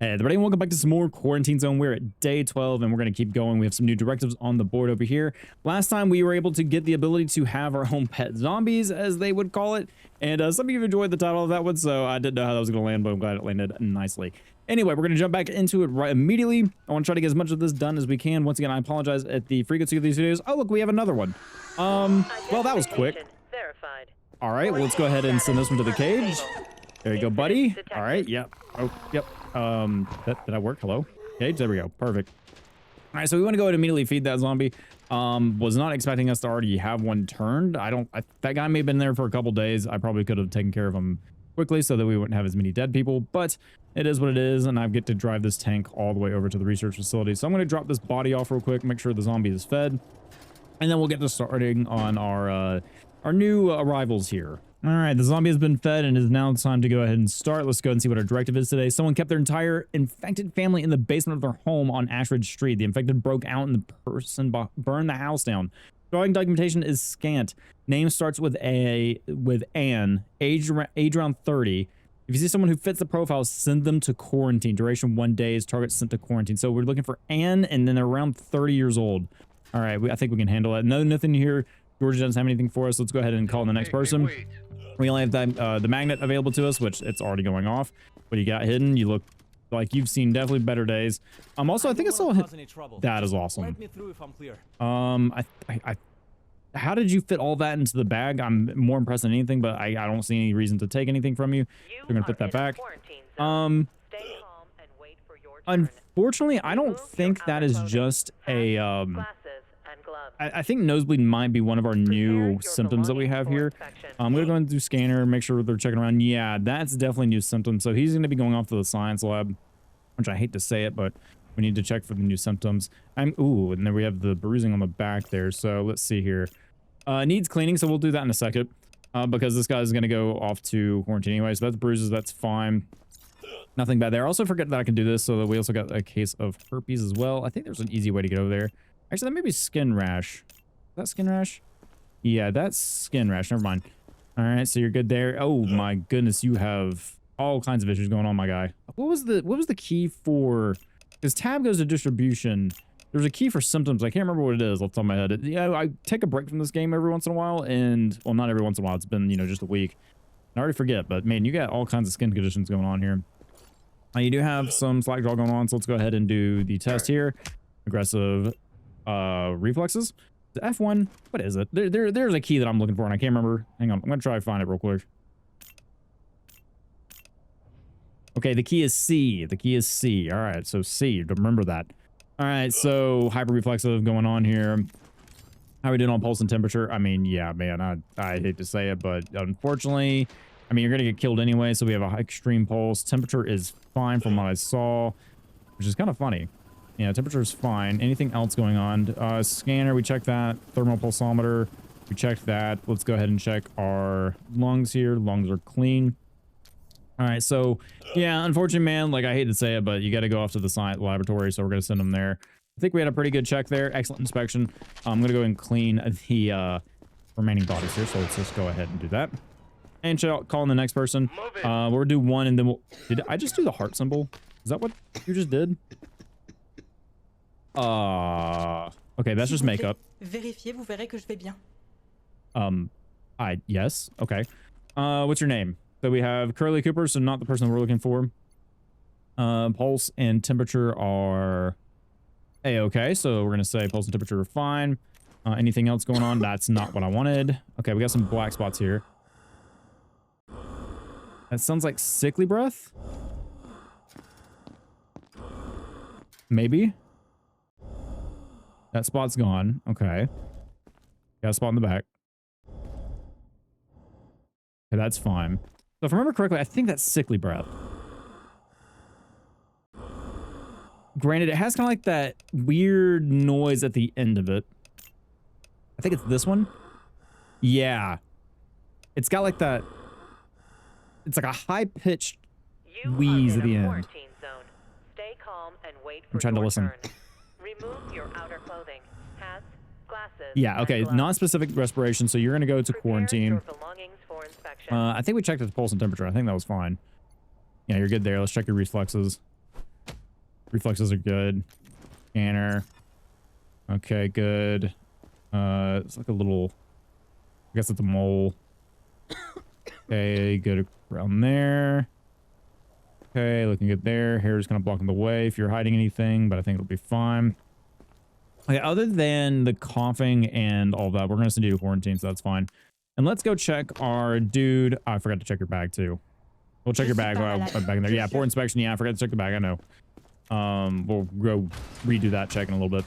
Hey everybody, welcome back to some more Quarantine Zone. We're at day 12 and we're going to keep going. We have some new directives on the board over here. Last time we were able to get the ability to have our own pet zombies, as they would call it. And some of you enjoyed the title of that one, so I didn't know how that was going to land, but I'm glad it landed nicely. Anyway, we're going to jump back into it right immediately. I want to try to get as much of this done as we can. Once again, I apologize at the frequency of these videos. Oh, look, we have another one. Well, that was quick. All right, well, let's go ahead and send this one to the cage. There you go, buddy. All right, yep. Oh, yep. Did I work? Hello? Cage? There we go. Perfect. All right, so we want to go ahead and immediately feed that zombie. Was not expecting us to already have one turned. That guy may have been there for a couple days. I probably could have taken care of him quickly so that we wouldn't have as many dead people, but it is what it is, and I get to drive this tank all the way over to the research facility. So I'm going to drop this body off real quick, make sure the zombie is fed, and then we'll get to starting on our new arrivals here. All right, the zombie has been fed and it is now time to go ahead and start. Let's go and see what our directive is today. Someone kept their entire infected family in the basement of their home on Ashridge Street. The infected broke out and the person burned the house down. Drawing documentation is scant. Name starts with Anne, age around 30. If you see someone who fits the profile, send them to quarantine. Duration 1 day. Target sent to quarantine. So we're looking for Anne, and then they're around 30 years old. All right, I think we can handle it. No, nothing here. Georgia doesn't have anything for us. Let's go ahead and call the next person. We only have the magnet available to us, which it's already going off. What do you got hidden? You look like you've seen definitely better days. Also, I think I saw hit. That is awesome. Let me through if I'm clear. How did you fit all that into the bag? I'm more impressed than anything, but I don't see any reason to take anything from you. We're gonna put that back. Unfortunately, I don't think that is just a I think nosebleed might be one of our new symptoms that we have here. I'm going to go and do scanner, make sure they're checking around. Yeah, that's definitely a new symptom. So he's going to be going off to the science lab, which I hate to say it, but we need to check for the new symptoms. Ooh, and then we have the bruising on the back there. So let's see here. Needs cleaning, so we'll do that in a second because this guy is going to go off to quarantine anyway. So that's bruises, that's fine. Nothing bad there. I also forget that I can do this, so that we also got a case of herpes as well. I think there's an easy way to get over there. Actually, that may be skin rash. Is that skin rash? Yeah, that's skin rash. Never mind. All right, so you're good there. Oh my goodness, you have all kinds of issues going on, my guy. What was the key for? Because tab goes to distribution. There's a key for symptoms. I can't remember what it is off the top of my head. I take a break from this game every once in a while, and well, not every once in a while. It's been just a week. I already forget, but man, you got all kinds of skin conditions going on here. You do have some slack jaw going on, so let's go ahead and do the test here. Aggressive. Reflexes. The F1. What is it? There's a key that I'm looking for and I can't remember. Hang on, I'm gonna try to find it real quick. Okay, the key is C. The key is C. All right, so C. Remember that. All right, so hyper reflexive going on here. How are we doing on pulse and temperature? I mean, yeah, man, I hate to say it, but unfortunately, I mean, you're gonna get killed anyway. So we have a extreme pulse. Temperature is fine from what I saw, which is kind of funny. Yeah, temperature is fine. Anything else going on? Scanner, we checked that. Thermal pulsometer, we checked that. Let's go ahead and check our lungs here. Lungs are clean. All right, so yeah, unfortunately, man, like I hate to say it, but you got to go off to the science laboratory, so we're going to send them there. I think we had a pretty good check there. Excellent inspection. I'm going to go and clean the remaining bodies here, so let's just go ahead and do that. And call in the next person. We'll do one, and then we'll... Did I just do the heart symbol? Is that what you just did? Okay, that's just makeup. Vérifiez, vous verrez que je vais bien. Yes. Okay. What's your name? So we have Curly Cooper, so not the person we're looking for. Pulse and temperature are A-okay, so we're gonna say pulse and temperature are fine. Anything else going on? That's not what I wanted. Okay, we got some black spots here. That sounds like sickly breath. Maybe. That spot's gone. Okay. Got a spot in the back. Okay, that's fine. So if I remember correctly, I think that's sickly breath. Granted, it has kind of like that weird noise at the end of it. I think it's this one. Yeah. It's got like that... It's like a high-pitched wheeze at the end. Stay calm and wait for I'm trying to listen. Remove your outer clothing, hats, glasses. Yeah, okay, non-specific respiration, so you're going to go to quarantine. I think we checked the pulse and temperature. I think that was fine. Yeah, you're good there. Let's check your reflexes. Reflexes are good. Scanner. Okay, good. It's like a little, I guess it's a mole. Okay, good around there. Okay, looking good there. Hair's kind of blocking the way if you're hiding anything, but I think it'll be fine. Okay, other than the coughing and all that, we're going to send you to quarantine, so that's fine. And let's go check our dude. Oh, I forgot to check your bag too. We'll check your bag back in there. Yeah, port inspection. Yeah, I forgot to check the bag. I know. We'll go redo that check in a little bit.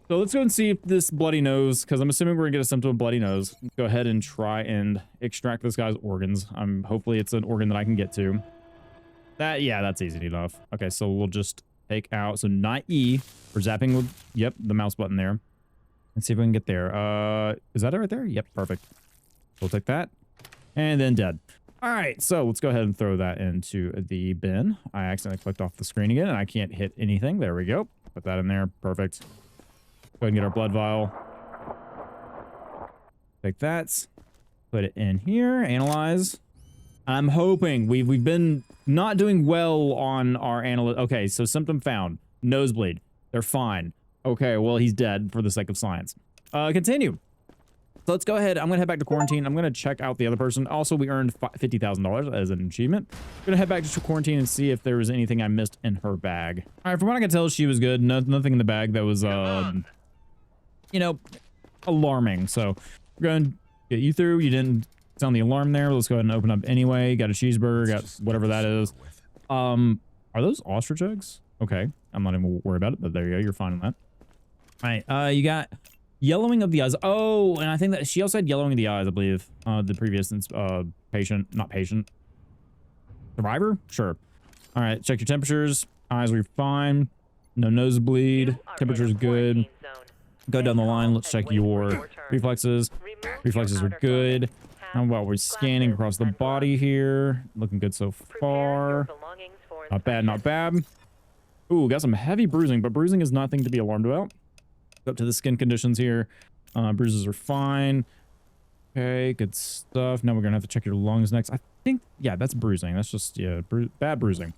So let's go and see if this bloody nose, because I'm assuming we're gonna get a symptom of bloody nose. Go ahead and try and extract this guy's organs. Hopefully it's an organ that I can get to. Yeah, that's easy enough. Okay, so we'll just take out, so not E. We're zapping with, yep, the mouse button there. Let's see if we can get there. Is that it right there? Yep, perfect. We'll take that. And then dead. All right, so let's go ahead and throw that into the bin. I accidentally clicked off the screen again, and I can't hit anything. There we go. Put that in there. Perfect. Go ahead and get our blood vial. Take that. Put it in here. Analyze. I'm hoping we've been not doing well on our okay, so symptom found. Nosebleed. They're fine. Okay, well, he's dead for the sake of science. Continue. So let's go ahead. I'm going to head back to quarantine. I'm going to check out the other person. Also, we earned $50,000 as an achievement. I'm going to head back to quarantine and see if there was anything I missed in her bag. All right, from what I can tell, she was good. Nothing in the bag that was, you know, alarming. So we're going to get you through. You didn't sound the alarm there. Let's go ahead and open up anyway. Got a cheeseburger. Got whatever that is. Are those ostrich eggs? Okay. I'm not even worried about it, but there you go. You're fine on that. All right. You got yellowing of the eyes. Oh, and I think that she also had yellowing of the eyes, I believe. The previous not patient. Survivor? Sure. All right. Check your temperatures. Eyes were fine. No nosebleed. Temperature's good. Go down the line. Let's check your reflexes. Reflexes are good. How about we're scanning across the body here? Looking good so far. Not bad, not bad. Ooh, got some heavy bruising, but bruising is nothing to be alarmed about. Up to the skin conditions here. Bruises are fine. Okay, good stuff. Now we're gonna have to check your lungs next. I think, yeah, that's bruising. That's just, yeah, bad bruising.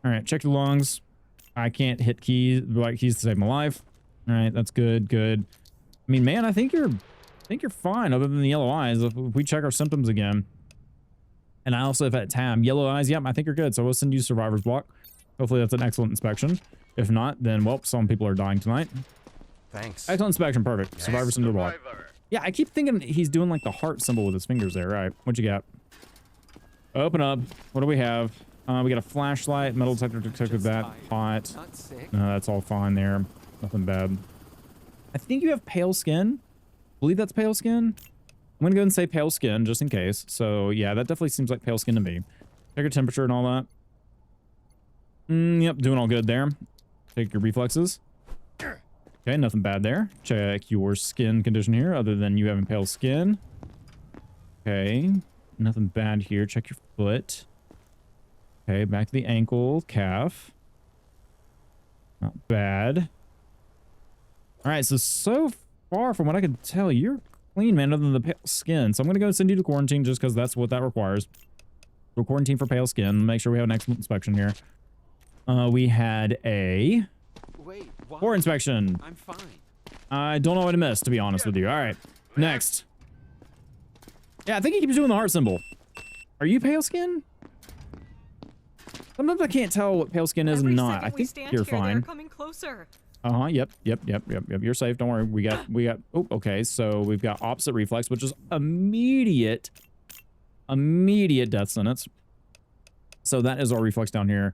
All right, check your lungs. I can't hit keys to save my life. All right, that's good, good. I mean, man, I think you're fine other than the yellow eyes. If we check our symptoms again. And I also have at tab, yellow eyes. Yep, I think you're good. So we'll send you survivor's block. Hopefully that's an excellent inspection. If not, then, well, some people are dying tonight. Thanks. Excellent inspection. Perfect. Yes, survivor symbol block. Yeah, I keep thinking he's doing like the heart symbol with his fingers there. All right, what you got? Open up. What do we have? We got a flashlight, metal detector, that hot. No, that's all fine there. Nothing bad. I think you have pale skin. I believe that's pale skin. I'm gonna go and say pale skin just in case. So yeah, that definitely seems like pale skin to me. Check your temperature and all that. Yep, doing all good there. Take your reflexes. Okay, nothing bad there. Check your skin condition here, other than you having pale skin. Okay, nothing bad here. Check your foot. Okay, back to the ankle, calf. Not bad. All right, so far from what I can tell, you're clean, man, other than the pale skin. So I'm gonna go send you to quarantine just because that's what that requires. We'll quarantine for pale skin. Make sure we have an excellent inspection here. We had a core inspection. I'm fine. I don't know what I missed, to be honest with you. All right, next. Yeah, I think he keeps doing the heart symbol. Are you pale skin? Sometimes I can't tell what pale skin is and not. I think you're fine. They're coming closer. Yep. You're safe. Don't worry. We got. Oh, okay. So we've got opposite reflex, which is immediate death sentence. So that is our reflex down here.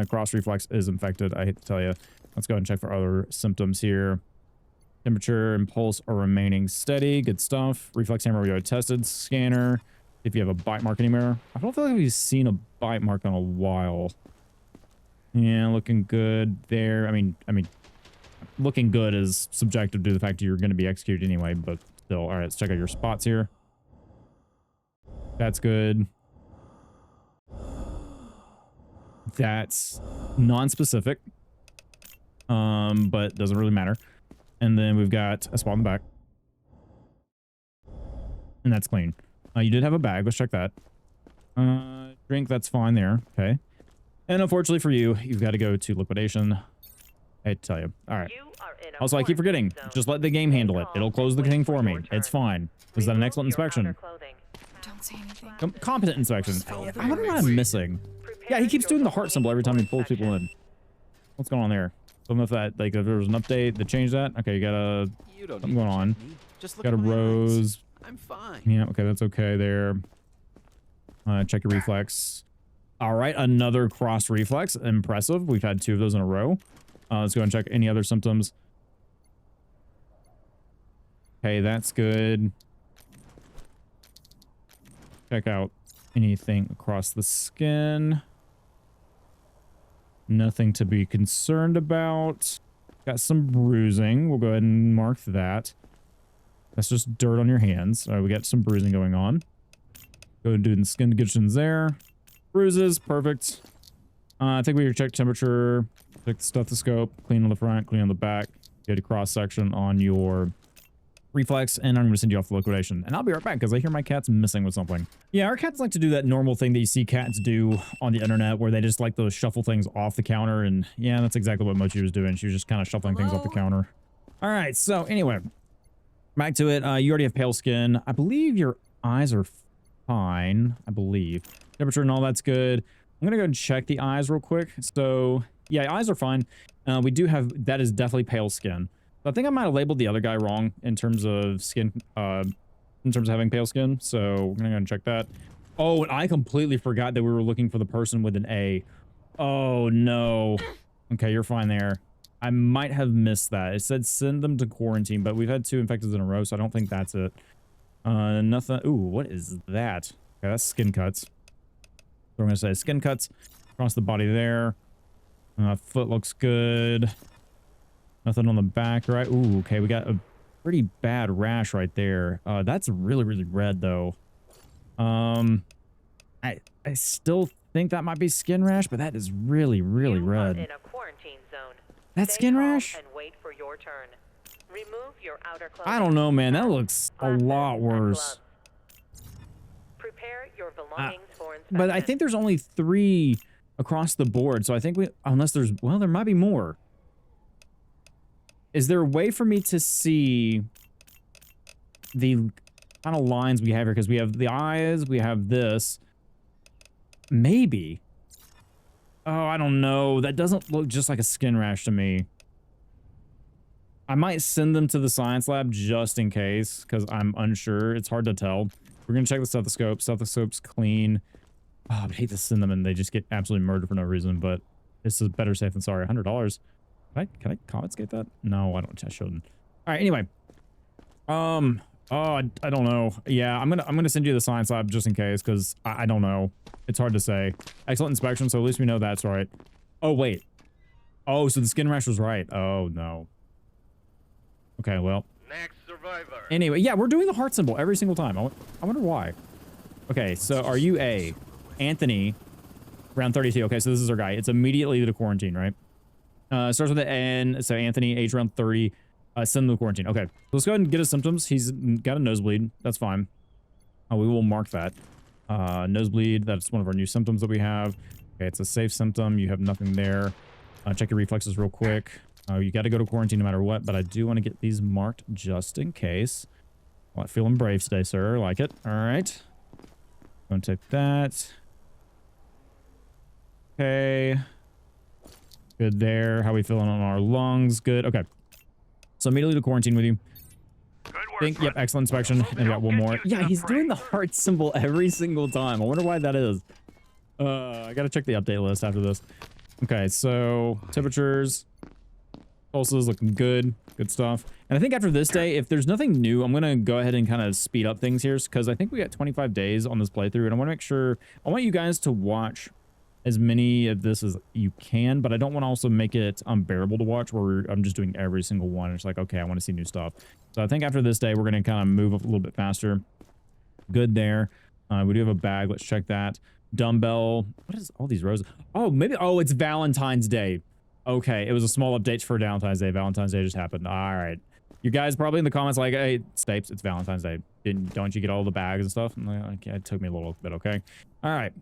Cross reflex is infected. I hate to tell you. Let's go ahead and check for other symptoms here. Temperature and pulse are remaining steady. Good stuff. Reflex hammer we already tested. Scanner. If you have a bite mark anywhere. I don't feel like we've seen a bite mark in a while. Yeah, looking good there. I mean, looking good is subjective to the fact that you're going to be executed anyway, but still. All right, let's check out your spots here. That's good. That's non-specific, but doesn't really matter. And then we've got a spot in the back, and that's clean. You did have a bag. Let's check that. Drink, that's fine there. Okay. And unfortunately for you, you've got to go to liquidation. I hate to tell you. All right. You are in a Also, I keep forgetting. quarantine zone. Just let the game handle it. Stay It'll calm close the and thing wait for me. your It's turn. fine. Was that an Remove excellent your outer inspection? clothing. Don't say anything. Competent inspection. Follow the I wonder what I'm rules. missing. Prepare Yeah, he keeps your doing the heart belongings symbol every time he for pulls people inspection. in. What's going on there? Don't know if that, like, if there was an update that changed that. Okay, you got a You don't something need to going on. check me. Just look Got a at my eyes. rose. I'm fine. Yeah, okay, that's okay there. Check your reflex. All right, another cross reflex. Impressive. We've had 2 of those in a row. Let's go and check any other symptoms. Okay, that's good. Check out anything across the skin. Nothing to be concerned about. Got some bruising. We'll go ahead and mark that. That's just dirt on your hands. All right, we got some bruising going on. Go and do the skin conditions there. Bruises, perfect. I think we can check temperature, check the stethoscope, clean on the front, clean on the back, get a cross section on your reflex, and I'm going to send you off to liquidation. And I'll be right back because I hear my cat's messing with something. Yeah, our cats like to do that normal thing that you see cats do on the internet where they just like to shuffle things off the counter. And yeah, that's exactly what Mochi was doing. She was just kind of shuffling things off the counter. All right, so anyway, back to it. You already have pale skin. I believe your eyes are fine. I believe. Temperature and all that's good. I'm going to go and check the eyes real quick. So yeah, eyes are fine. We do have, that is definitely pale skin. I think I might have labeled the other guy wrong in terms of skin, in terms of having pale skin. So we're gonna go and check that. Oh, and I completely forgot that we were looking for the person with an A. Oh no. Okay, you're fine there. I might have missed that. It said send them to quarantine, but we've had 2 infected in a row, so I don't think that's it. Nothing. Ooh, what is that? Okay, that's skin cuts. So we're gonna say skin cuts across the body there. Foot looks good. Nothing on the back, right? Ooh, okay, we got a pretty bad rash right there. That's really, really red, though. I still think that might be skin rash, but that is really, really You are red. in a quarantine zone. That's Stay skin calm rash? and wait for your turn. Remove your outer clothing. I don't know, man. That looks a Glasses lot and worse. gloves. Prepare your belongings for inspection. But I think there's only 3 across the board, so I think we, unless there's, well, there might be more. Is there a way for me to see the kind of lines we have here? Because we have the eyes, we have this. Maybe. Oh, I don't know. That doesn't look just like a skin rash to me. I might send them to the science lab just in case, because I'm unsure. It's hard to tell. We're going to check the stethoscope. Stethoscope's clean. Oh, I hate to send them and they just get absolutely murdered for no reason, but this is better safe than sorry. $100. Can I confiscate that? No, I don't. I shouldn't. All right. Anyway. Oh, I don't know. Yeah, I'm gonna send you to the science lab just in case, because I don't know. It's hard to say. Excellent inspection, so at least we know that's right. Oh wait. Oh, so the skin rash was right. Oh no. Okay, well. Next survivor. Anyway, yeah, we're doing the heart symbol every single time. I wonder why. Okay, so are you A? Anthony, round 32. Okay, so this is our guy. It's immediately to quarantine, right? Starts with an N. So Anthony, age around 30. Send him to quarantine. Okay, let's go ahead and get his symptoms. He's got a nosebleed. That's fine. We will mark that. Nosebleed. That's one of our new symptoms that we have. Okay, it's a safe symptom. You have nothing there. Check your reflexes real quick. You got to go to quarantine no matter what, but I do want to get these marked just in case. Well, feeling brave today, sir. Like it. All right. Going to take that. Okay. Good there. How we feeling on our lungs? Good. Okay. So immediately to quarantine with you. Good work. Yep, excellent inspection. And we got one more. Yeah, he's doing the heart symbol every single time. I wonder why that is. I gotta check the update list after this. Okay, so temperatures, pulses looking good. Good stuff. And I think after this day, if there's nothing new, I'm gonna go ahead and kind of speed up things here because I think we got 25 days on this playthrough, and I want to make sure I want you guys to watch as many of this as you can, but I don't want to also make it unbearable to watch where I'm just doing every single one. It's like, okay, I want to see new stuff. So I think after this day, we're going to kind of move up a little bit faster. Good there. We do have a bag. Let's check that. Dumbbell. What is all these roses? Oh, maybe. Oh, it's Valentine's Day. Okay. It was a small update for Valentine's Day. Valentine's Day just happened. All right. You guys probably in the comments like, hey, Stapes, it's Valentine's Day. Don't you get all the bags and stuff? And like, it took me a little bit. Okay. All right.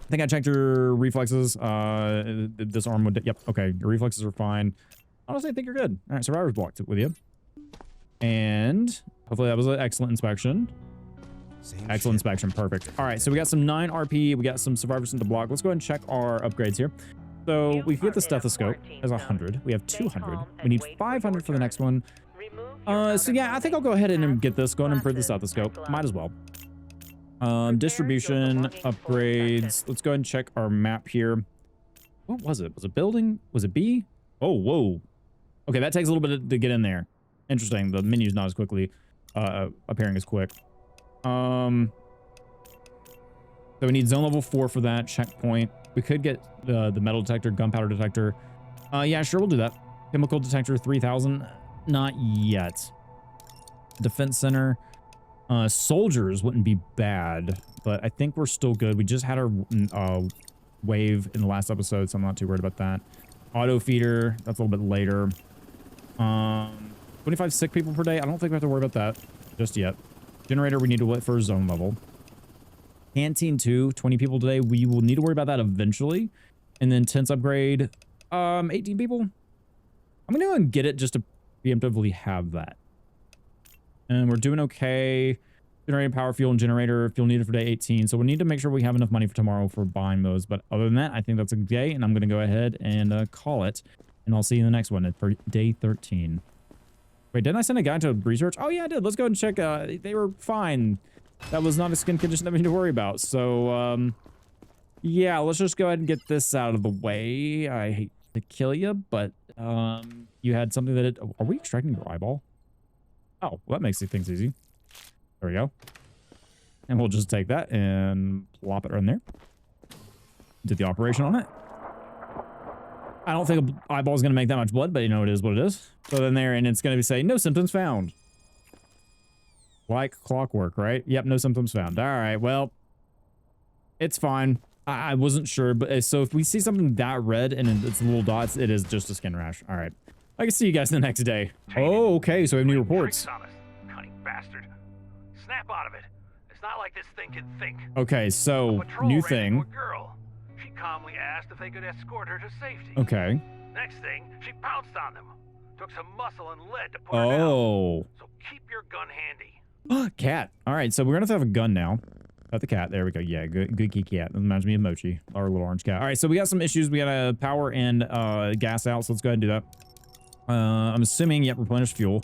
I think I checked your reflexes. This arm would, yep, okay. Your reflexes are fine. Honestly, I think you're good. All right, survivor's blocked with you. And hopefully that was an excellent inspection. Excellent inspection, perfect. All right, so we got some 9 RP. We got some survivors in the block. Let's go ahead and check our upgrades here. So we get the stethoscope as 100. We have 200. We need 500 for the next one. So yeah, I think I'll go ahead and get this. Go ahead and improve the stethoscope. Might as well. Distribution, upgrades. Let's go ahead and check our map here. What was it? Was it building? Was it B? Oh, whoa. Okay, that takes a little bit to get in there. Interesting. The menu's not as quickly appearing as quick. So we need zone level 4 for that checkpoint. We could get the metal detector, gunpowder detector. Yeah, sure, we'll do that. Chemical detector 3000. Not yet. Defense center. Soldiers wouldn't be bad, but I think we're still good. We just had our wave in the last episode, so I'm not too worried about that. Auto feeder, that's a little bit later. 25 sick people per day. I don't think we have to worry about that just yet. Generator, we need to wait for zone level. Canteen 2, 20 people today. We will need to worry about that eventually. And then tents upgrade, 18 people. I'm gonna go and get it just to preemptively have that. And we're doing okay. Generator, power, fuel, and generator. Fuel needed for day 18. So we need to make sure we have enough money for tomorrow for buying those. But other than that, I think that's a day. And I'm going to go ahead and call it. And I'll see you in the next one for day 13. Wait, didn't I send a guy to research? Oh, yeah, I did. Let's go and check. They were fine. That was not a skin condition that we need to worry about. So, yeah, let's just go ahead and get this out of the way. I hate to kill you, but you had something that... Are we extracting your eyeball? Oh, well, that makes things easy. There we go. And we'll just take that and plop it right in there. Did the operation on it. I don't think an eyeball is going to make that much blood, but you know, it is what it is. So then there, and it's going to be saying, no symptoms found. Like clockwork, right? Yep, no symptoms found. All right, well, it's fine. I wasn't sure, but so if we see something that red and it's little dots, it is just a skin rash. All right. I can see you guys the next day. Oh, okay. So we have new reports. Cunning bastard. Snap out of it. It's not like this thing can think. Okay, so new thing. Girl. She calmly asked if they could escort her to safety. Okay. Next thing, she pounced on them. Took some muscle and lead to put her down. So keep your gun handy. Cat. All right, so we're gonna have to have a gun now. Got the cat. There we go. Yeah, good key cat. That reminds me of Mochi, our little orange cat. All right, so we got some issues. We got a power and gas out. So let's go ahead and do that. I'm assuming, yep, replenish fuel.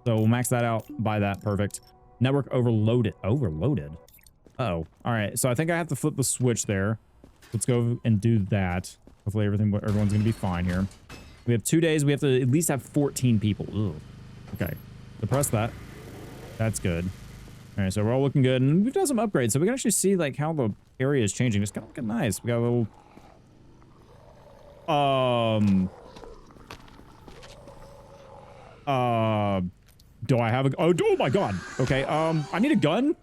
So we'll max that out, buy that, perfect. Network overloaded. Overloaded? Uh-oh. All right, so I think I have to flip the switch there. Let's go and do that. Hopefully everyone's gonna be fine here. We have 2 days. We have to at least have 14 people. Ugh. Okay, suppress that. That's good. All right, so we're all looking good, and we've done some upgrades, so we can actually see like how the area is changing. It's kind of looking nice. We got a little... Do I have a... Oh my god. Okay, I need a gun.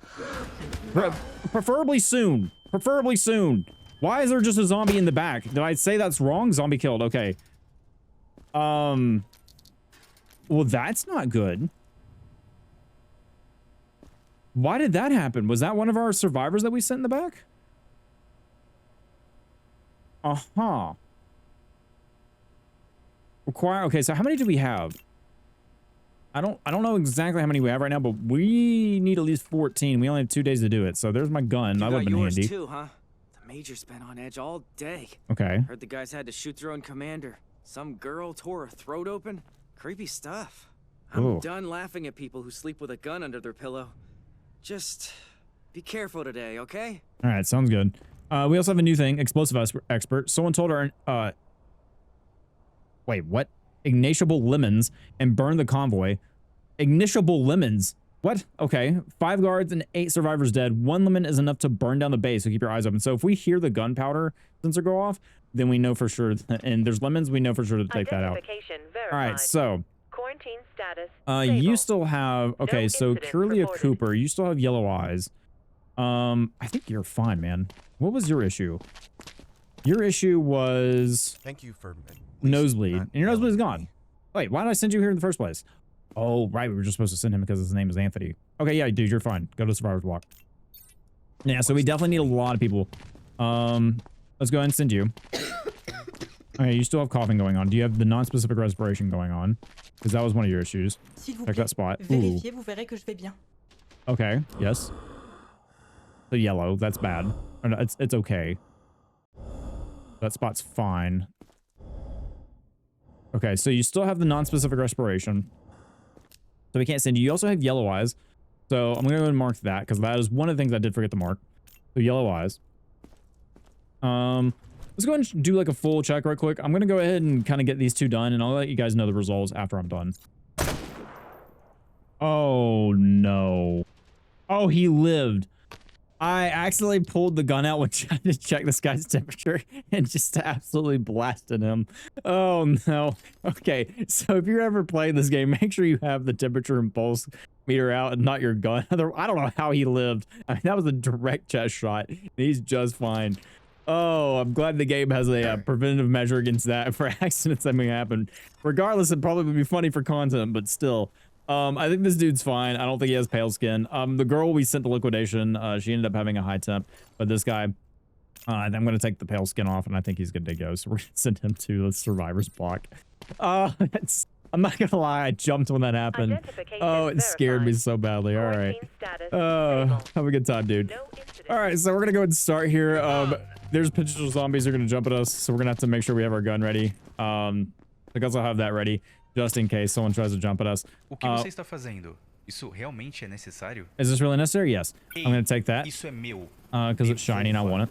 Preferably soon. Preferably soon. Why is there just a zombie in the back? Did I say that's wrong? Zombie killed. Okay. Well, that's not good. Why did that happen? Was that one of our survivors that we sent in the back? Uh-huh. Require... Okay, so how many do we have? I don't know exactly how many we have right now, but we need at least 14. We only have 2 days to do it. So there's my gun. That would have been handy. Too, huh? The Major's been on edge all day. Okay. Heard the guys had to shoot their own commander. Some girl tore her throat open. Creepy stuff. I'm done laughing at people who sleep with a gun under their pillow. Just be careful today, okay? All right, sounds good. We also have a new thing, explosive expert. Someone told our wait, what? Ignatiable lemons and burn the convoy. Ignatiable lemons. What? Okay. 5 guards and 8 survivors dead. 1 lemon is enough to burn down the base, so keep your eyes open. So if we hear the gunpowder sensor go off, then we know for sure, and there's lemons, we know for sure to take that out. All right, so quarantine status. You still have, okay, No so incident Curlia reported. Cooper, you still have yellow eyes. I think you're fine, man. What was your issue? Your issue was Thank you for nosebleed, and your nosebleed is gone. Wait, why did I send you here in the first place? Oh, right, we were just supposed to send him because his name is Anthony. Okay, yeah, dude, you're fine. Go to the survivor's block. Yeah, so we definitely need a lot of people. Let's go ahead and send you. Okay, you still have coughing going on. Do you have the non-specific respiration going on? Because that was one of your issues. S'il vous Check plaît, that spot. Ooh. vérifiez, vous verrez que je vais bien. Okay, yes. The yellow, that's bad. Or no, it's okay. That spot's fine. Okay, so you still have the non-specific respiration. So we can't send you. You also have yellow eyes. So I'm going to go ahead and mark that because that is one of the things I did forget to mark. So yellow eyes. Let's go ahead and do like a full check right quick. I'm going to go ahead and kind of get these two done and I'll let you guys know the results after I'm done. Oh, no. Oh, he lived. I accidentally pulled the gun out when trying to check this guy's temperature and just absolutely blasted him. Oh, no. Okay, so if you're ever playing this game, make sure you have the temperature and pulse meter out and not your gun. I don't know how he lived. I mean, that was a direct chest shot. He's just fine. Oh, I'm glad the game has a preventative measure against that for accidents that may happen. Regardless, it probably would be funny for content, but still. I think this dude's fine. I don't think he has pale skin. The girl we sent to liquidation, she ended up having a high temp, but this guy, I'm going to take the pale skin off and I think he's good to go. So we're going to send him to the survivor's block. I'm not going to lie. I jumped when that happened. Oh, it scared me so badly. All right. Have a good time, dude. All right. So we're going to go ahead and start here. There's potential zombies that are going to jump at us. So we're going to have to make sure we have our gun ready. Because I'll have that ready. Just in case someone tries to jump at us. O que você está fazendo? Isso realmente é necessário? Is this really necessary? Yes. I'm going to take that. Isso é meu. Because it's shiny and I want it.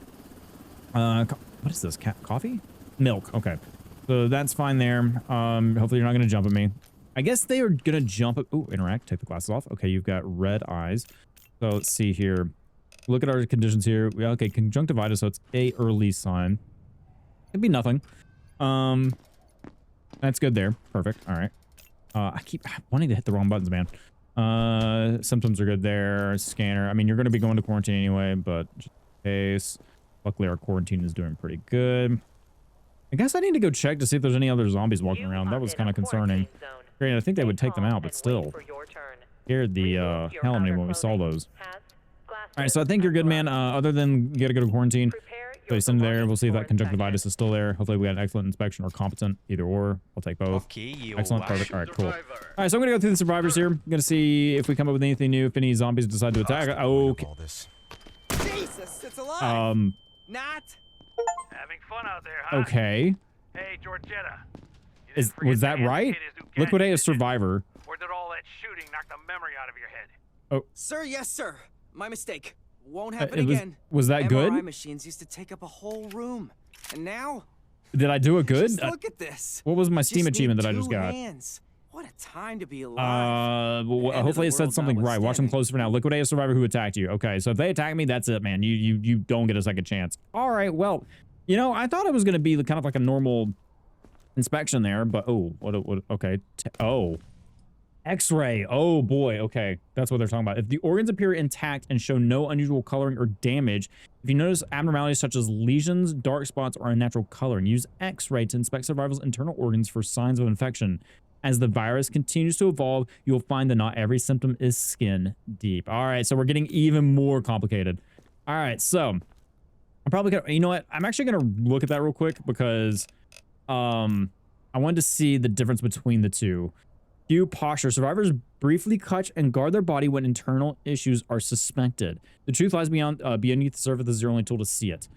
What is this? Coffee? Milk. Okay. So that's fine there. Hopefully you're not going to jump at me. I guess they are going to jump at... Ooh, interact. Take the glasses off. Okay, you've got red eyes. So let's see here. Look at our conditions here. Okay, conjunctivitis, so it's a early sign. Could be nothing. That's good there. Perfect. All right. I keep wanting to hit the wrong buttons, man. Symptoms are good there. Scanner. I mean, you're going to be going to quarantine anyway, but just in case. Luckily, our quarantine is doing pretty good. I guess I need to go check to see if there's any other zombies walking around. That was kind of concerning. Great, I think they would take them out, but still. Scared the hell out of me when we saw those. All right, so I think you're good, man. Other than you got to go to quarantine. So you send there. We'll see if that conjunctivitis is still there. Hopefully we got an excellent inspection or competent. Either or. I'll take both. Excellent. Perfect. All right, cool. All right, so I'm going to go through the survivors here. I'm going to see if we come up with anything new. If any zombies decide to attack. Okay. Jesus, it's alive. Not. Having fun out there, huh? Okay. Hey, Georgetta. Was that right? Liquidate a survivor. Or did all that shooting knock the memory out of your head? Oh. Sir, yes, sir. My mistake. Won't happen again. Was that good? MRI machines used to take up a whole room. And now... Did I do it good? Just look at this. What was my Steam Just achievement need that I just two got? hands. What a time to be alive. Well, hopefully it said something right. Watch them closer for now. Liquidate a survivor who attacked you. Okay, so if they attack me, that's it, man. You don't get a second chance. All right, well, you know, I thought it was going to be kind of like a normal inspection there, but oh, what okay. Oh. X-ray. Oh boy. Okay. That's what they're talking about. If the organs appear intact and show no unusual coloring or damage, if you notice abnormalities such as lesions, dark spots, or unnatural coloring, use X-ray to inspect survival's internal organs for signs of infection. As the virus continues to evolve, you'll find that not every symptom is skin deep. All right. So we're getting even more complicated. All right. So I'm probably gonna, you know what? I'm actually going to look at that real quick because I wanted to see the difference between the two. View posture. Survivors briefly clutch and guard their body when internal issues are suspected. The truth lies beneath the surface. This is your only tool to see it.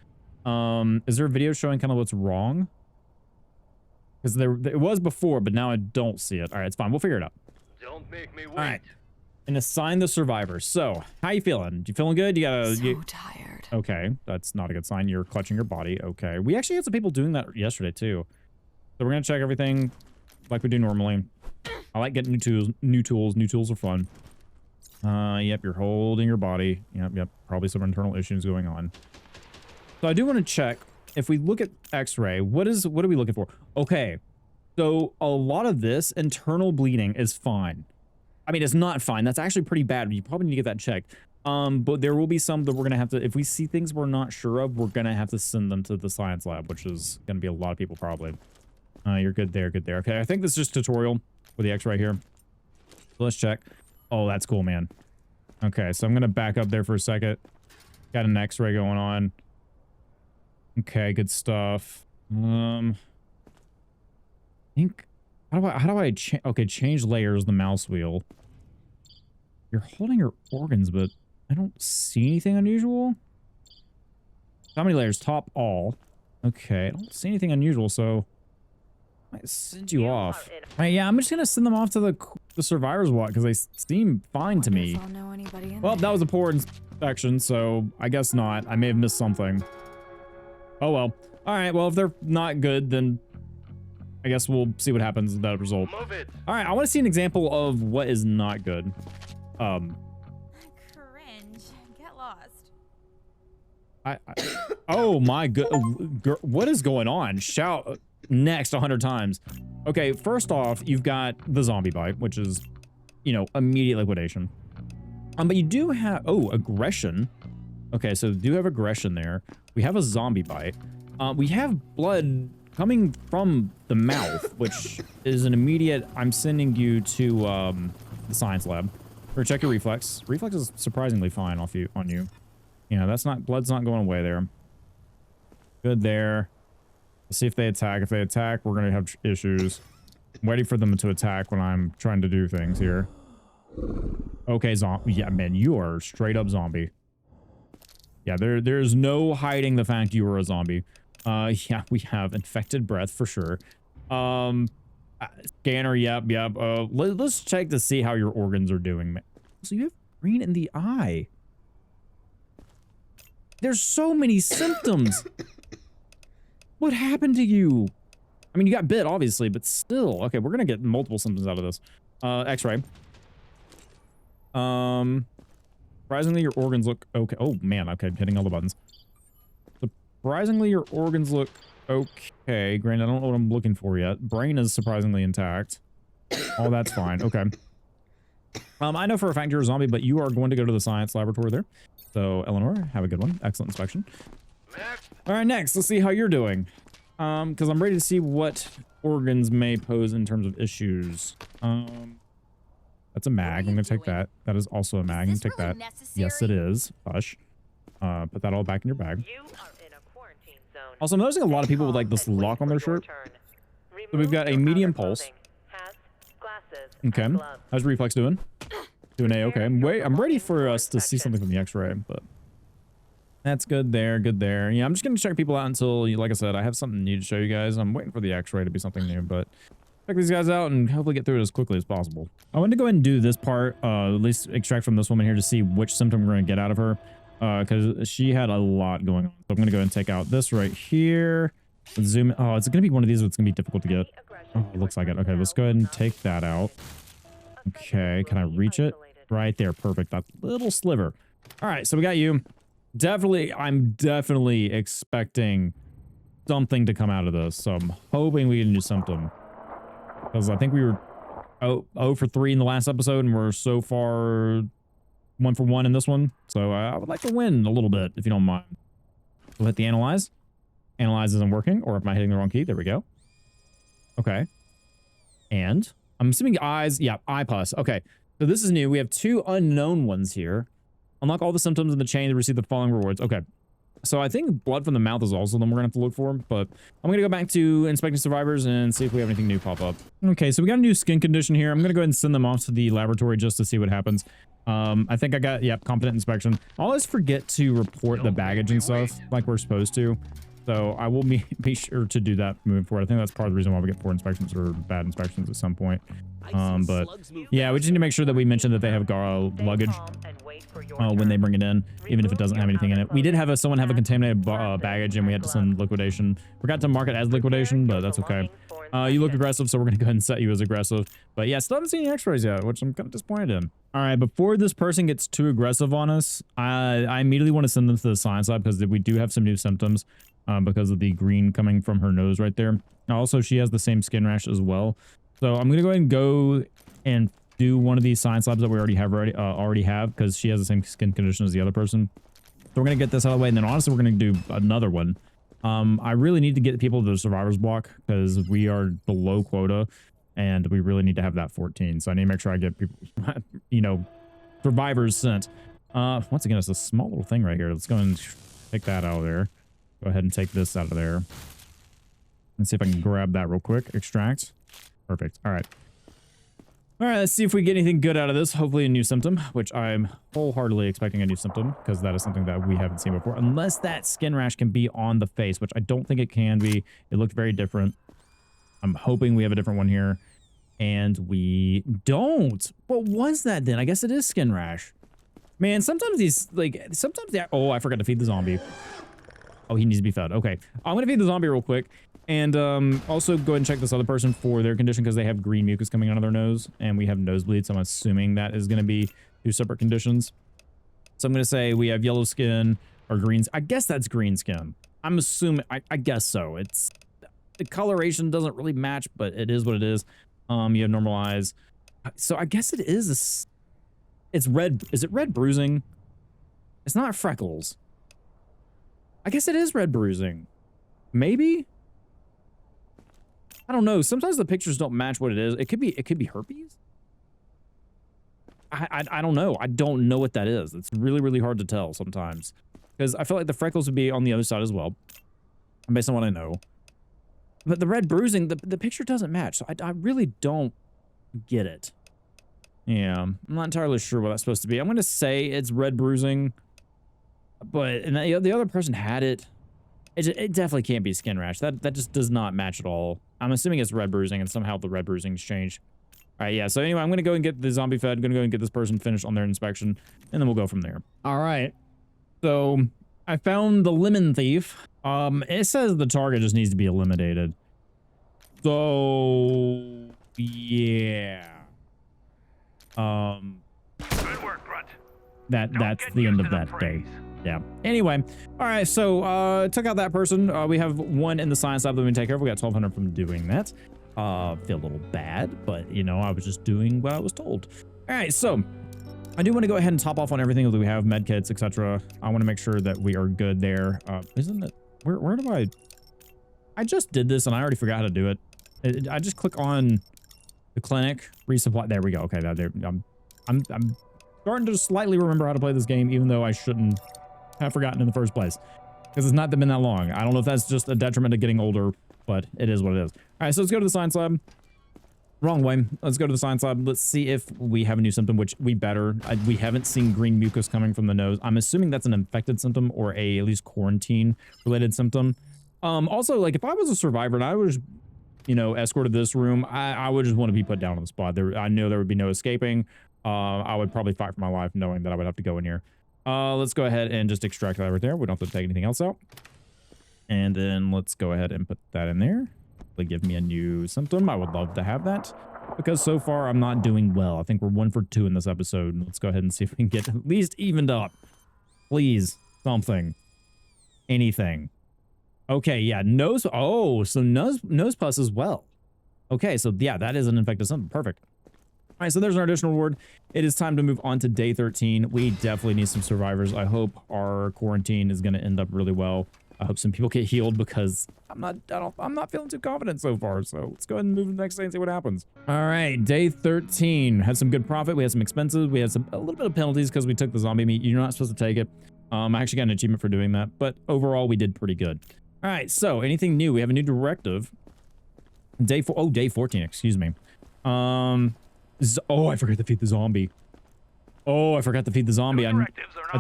Is there a video showing kind of what's wrong? Because it was before, but now I don't see it. All right, it's fine. We'll figure it out. Don't make me wait. All right. And assign the survivors. So, how you feeling? You feeling good? You gotta... So tired. Okay, that's not a good sign. You're clutching your body. Okay. We actually had some people doing that yesterday, too. So we're gonna check everything like we do normally. I like getting new tools. New tools are fun. Yep, you're holding your body. Yep. Probably some internal issues going on. So I do want to check if we look at X-ray, what are we looking for? Okay. So a lot of this internal bleeding is fine. I mean, it's not fine. That's actually pretty bad. You probably need to get that checked. But there will be some that we're going to have to, if we see things we're not sure of, we're going to have to send them to the science lab, which is going to be a lot of people probably. You're good there. Good there. Okay. I think this is just tutorial with the X-ray here. So let's check. Oh, that's cool, man. Okay. So I'm going to back up there for a second. Got an X-ray going on. Okay, good stuff. I think how do I change layers, the mouse wheel. You're holding your organs, but I don't see anything unusual. How many layers? Top all. Okay, I don't see anything unusual, so I might send you off. Yeah, I'm just gonna send them off to the survivors walk because they seem fine to me. Well, that was a poor inspection, so I guess not. I may have missed something. Oh well. All right. Well, if they're not good, then I guess we'll see what happens with that result. Move it. All right. I want to see an example of what is not good. Cringe. Get lost. Oh my good. What is going on? Shout next 100 times. Okay. First off, you've got the zombie bite, which is, you know, immediate liquidation. But you do have, aggression. Okay. So do have aggression there. We have a zombie bite. We have blood coming from the mouth, which is an immediate, I'm sending you to the science lab. Or check your reflex. Reflex is surprisingly fine on you. Yeah, that's not, blood's not going away there. Good there. Let's see if they attack. If they attack, we're going to have issues. I'm waiting for them to attack when I'm trying to do things here. Okay, zombie. Yeah, man, you are straight up zombie. Yeah, there's no hiding the fact you were a zombie. Yeah, we have infected breath for sure. Scanner, yep. Let's check to see how your organs are doing. So you have green in the eye. There's so many symptoms. What happened to you? I mean, you got bit, obviously, but still. Okay, we're gonna get multiple symptoms out of this. X-ray. Surprisingly, your organs look okay. Oh, man. Okay, hitting all the buttons. Surprisingly, your organs look okay. Granted, I don't know what I'm looking for yet. Brain is surprisingly intact. Oh, that's fine. Okay. I know for a fact you're a zombie, but you are going to go to the science laboratory there. So, Eleanor, have a good one. Excellent inspection. All right, next. Let's see how you're doing. Because I'm ready to see what organs may pose in terms of issues. That's a mag. I'm going to take that. That is also a mag. I'm going to take that. Yes, it is. Hush. Put that all back in your bag. Also, I'm noticing a lot of people with like this lock on their shirt. So we've got a medium pulse. Okay. How's reflex doing? Doing A-okay. I'm ready for us to see something from the x-ray, but that's good there. Good there. Yeah, I'm just going to check people out until, like I said, I have something new to show you guys. I'm waiting for the x-ray to be something new, but check these guys out and hopefully get through it as quickly as possible. I want to go ahead and do this part, at least extract from this woman here to see which symptom we're going to get out of her. Because she had a lot going on. So I'm going to go ahead and take out this right here. Zoom in. Oh, it's going to be one of these that's going to be difficult to get. Oh, it looks like it. Okay, let's go ahead and take that out. Okay, can I reach it? Right there. Perfect. That little sliver. All right, so we got you. I'm definitely expecting something to come out of this. So I'm hoping we can do something. Because I think we were 0 for 3 in the last episode, and we're so far 1 for 1 in this one. So I would like to win a little bit, if you don't mind. We'll hit the analyze. Analyze isn't working, or am I hitting the wrong key? There we go. Okay. And I'm assuming eyes. Yeah, eye pus. Okay. So this is new. We have 2 unknown ones here. Unlock all the symptoms in the chain to receive the following rewards. Okay. So I think blood from the mouth is also the one we're going to have to look for, but I'm going to go back to inspecting survivors and see if we have anything new pop up. Okay, so we got a new skin condition here. I'm going to go ahead and send them off to the laboratory just to see what happens. I think I got, yep, competent inspection. I always forget to report the baggage and stuff like we're supposed to. So I will be sure to do that moving forward. I think that's part of the reason why we get poor inspections or bad inspections at some point. But yeah, we just need to make sure that we mention that they have luggage when they bring it in, even if it doesn't have anything in it. We did have someone have a contaminated baggage and we had to send liquidation. Forgot to mark it as liquidation, but that's okay. You look aggressive, so we're going to go ahead and set you as aggressive. But yeah, still haven't seen any x-rays yet, which I'm kind of disappointed in. All right, before this person gets too aggressive on us, I immediately want to send them to the science lab because we do have some new symptoms because of the green coming from her nose right there. Also, she has the same skin rash as well. So I'm going to go ahead and go and do one of these science labs that we already have because she has the same skin condition as the other person. So we're going to get this out of the way, and then honestly, we're going to do another one. I really need to get people to the survivors block because we are below quota and we really need to have that 14. So I need to make sure I get people, you know, survivors sent. Once again, it's a small little thing right here. Let's go and take that out of there. Go ahead and take this out of there. Let's see if I can grab that real quick. Extract. Perfect. All right. All right, let's see if we get anything good out of this. Hopefully a new symptom, which I'm wholeheartedly expecting a new symptom because that is something that we haven't seen before. Unless that skin rash can be on the face, which I don't think it can be. It looked very different. I'm hoping we have a different one here. And we don't. What was that then? I guess it is skin rash. Man, sometimes these, like, sometimes they... Oh, I forgot to feed the zombie. Oh, he needs to be fed. Okay. I'm going to feed the zombie real quick. And also go ahead and check this other person for their condition because they have green mucus coming out of their nose and we have nosebleeds. So I'm assuming that is going to be two separate conditions. So I'm going to say we have yellow skin or green. I guess that's green skin. I'm assuming. I guess so. It's the coloration doesn't really match, but it is what it is. You have normal eyes. So I guess it is. It's red. Is it red bruising? It's not freckles. I guess it is red bruising. Maybe. I don't know. Sometimes the pictures don't match what it is. It could be herpes. I don't know. I don't know what that is. It's really, really hard to tell sometimes. Because I feel like the freckles would be on the other side as well. Based on what I know. But the red bruising, the picture doesn't match. So I really don't get it. Yeah. I'm not entirely sure what that's supposed to be. I'm going to say it's red bruising. But and the other person had it. It definitely can't be skin rash. That just does not match at all. I'm assuming it's red bruising and somehow the red bruising's changed. All right, yeah. So anyway, I'm going to go and get the zombie fed. I'm going to go and get this person finished on their inspection and then we'll go from there. All right. So I found the lemon thief. It says the target just needs to be eliminated. So yeah. Good work, Grunt. That's the end of that day. Yeah. Anyway, all right. So took out that person. We have one in the science lab that we take care of. We got 1,200 from doing that. Feel a little bad, but you know, I was just doing what I was told. All right. So I do want to go ahead and top off on everything that we have, med kits, etc. I want to make sure that we are good there. Isn't it? Where do I just did this and I already forgot how to do it. I just click on the clinic resupply. There we go. Okay. There. I'm starting to slightly remember how to play this game, even though I shouldn't have forgotten in the first place because it's not been that long. I don't know if that's just a detriment of getting older, but it is what it is. All right, so let's go to the science lab. Wrong way. Let's go to the science lab. Let's see if we have a new symptom, which we better. We haven't seen green mucus coming from the nose. I'm assuming that's an infected symptom or a at least quarantine related symptom. Also, like if I was a survivor and I was, you know, escorted to this room, I would just want to be put down on the spot. I know there would be no escaping. I would probably fight for my life knowing that I would have to go in here. Let's go ahead and just extract that right there. We don't have to take anything else out. And then let's go ahead and put that in there. It'll give me a new symptom. I would love to have that because so far I'm not doing well. I think we're 1 for 2 in this episode. Let's go ahead and see if we can get at least evened up. Please, something. Anything. Okay, yeah, nose. Oh, so nose pus as well. Okay, so yeah, that is an infected symptom. Perfect. All right, so there's our additional reward. It is time to move on to day 13. We definitely need some survivors. I hope our quarantine is going to end up really well. I hope some people get healed because I'm not feeling too confident so far. So let's go ahead and move to the next day and see what happens. All right, day 13 had some good profit. We had some expenses. We had a little bit of penalties because we took the zombie meat. You're not supposed to take it. I actually got an achievement for doing that, but overall we did pretty good. All right, so anything new? We have a new directive. Day 14. Excuse me. Oh, I forgot to feed the zombie. Oh, I forgot to feed the zombie. I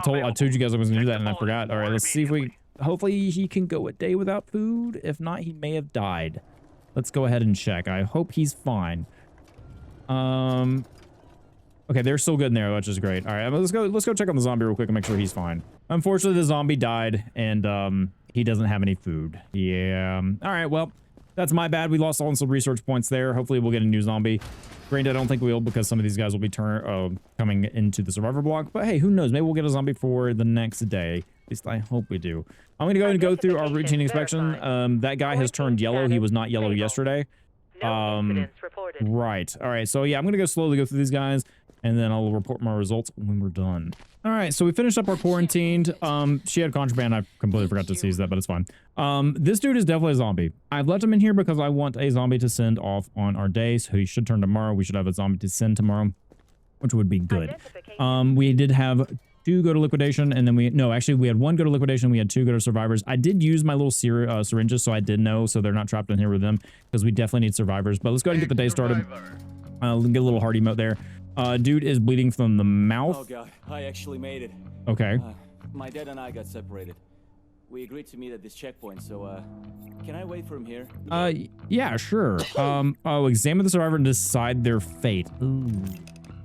told you guys I was gonna do that and I forgot. All right, let's see if we. Hopefully he can go a day without food. If not, he may have died. Let's go ahead and check. I hope he's fine. Okay, they're still good in there, which is great. All right, let's go check on the zombie real quick and make sure he's fine. Unfortunately, the zombie died and he doesn't have any food. Yeah. All right, well, that's my bad. We lost all some research points there. Hopefully we'll get a new zombie. Granted, I don't think we will because some of these guys will be coming into the survivor block. But hey, who knows? Maybe we'll get a zombie for the next day. At least I hope we do. I'm going to go and go through our routine inspection. That guy has turned yellow. He was not yellow yesterday. No incidents reported. Right. All right. So yeah, I'm going to go slowly go through these guys and then I'll report my results when we're done. All right. So we finished up our quarantined. She had contraband. I completely forgot to seize that, but it's fine. This dude is definitely a zombie. I've left him in here because I want a zombie to send off on our day. So he should turn tomorrow. We should have a zombie to send tomorrow, which would be good. We did have 2 go to liquidation, and then we had 1 go to liquidation. We had 2 go to survivors. I did use my little syringes, so I did know, so they're not trapped in here with them, because we definitely need survivors. But let's go ahead and get the day started. Get a little heart emote there. Dude is bleeding from the mouth. Oh god, I actually made it. Okay. My dad and I got separated. We agreed to meet at this checkpoint, so can I wait for him here? Yeah, sure. Examine the survivor and decide their fate. Ooh.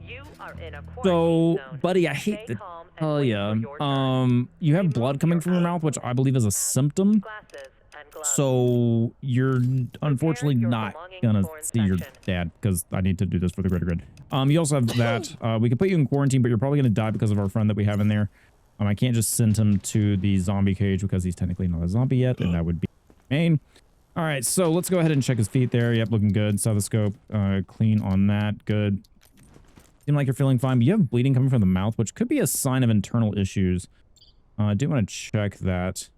You are in a So, quarantine zone. buddy, I hate Stay to calm and tell wait ya, for your turn. you have Remove blood coming your from your eyes, mouth, which I believe is a symptom. glasses, and gloves. So you're unfortunately your not belongings gonna for see your inspection. dad, because I need to do this for the greater good. You also have that. We could put you in quarantine, but you're probably gonna die because of our friend that we have in there. I can't just send him to the zombie cage because he's technically not a zombie yet, and that would be main. All right, so let's go ahead and check his feet there. Yep, looking good. Stethoscope, clean on that. Good. Seem like you're feeling fine, but you have bleeding coming from the mouth, which could be a sign of internal issues. I do want to check that.